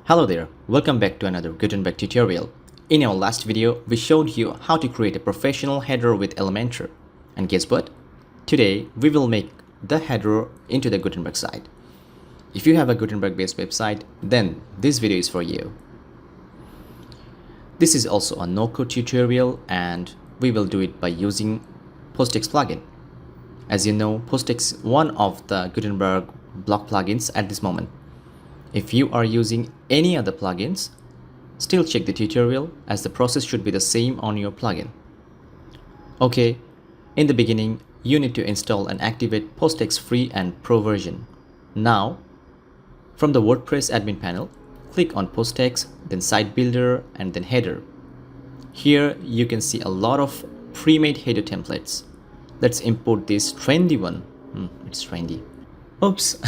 Hello there, welcome back to another Gutenberg tutorial. In our last video, we showed you how to create a professional header with Elementor. And guess what? Today, we will make the header into the Gutenberg site. If you have a Gutenberg-based website, then this video is for you. This is also a no-code tutorial and we will do it by using PostX plugin. As you know, PostX is one of the Gutenberg block plugins at this moment. If you are using any other plugins, still check the tutorial as the process should be the same on your plugin. Okay, in the beginning, you need to install and activate PostX free and pro version. Now, from the WordPress admin panel, click on PostX, then site builder and then header. Here you can see a lot of pre-made header templates. Let's import this trendy one. It's trendy. Oops.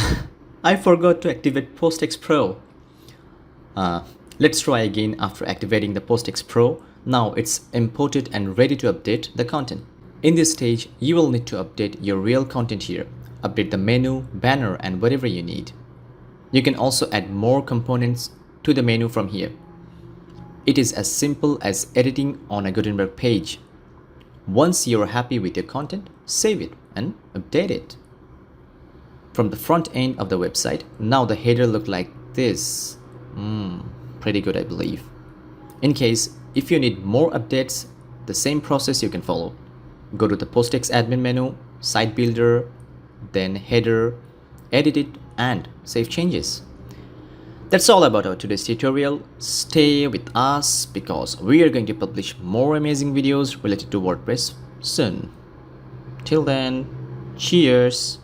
I forgot to activate PostX Pro. Let's try again after activating the PostX Pro. Now it's imported and ready to update the content. In this stage, you will need to update your real content here. Update the menu, banner, and whatever you need. You can also add more components to the menu from here. It is as simple as editing on a Gutenberg page. Once you're happy with your content, save it and update it. From the front end of the website, now the header look like this. Pretty good, I believe. In case, if you need more updates, the same process you can follow. Go to the PostX admin menu, site builder, then header, edit it, and save changes. That's all about our today's tutorial. Stay with us because we are going to publish more amazing videos related to WordPress soon. Till then, cheers!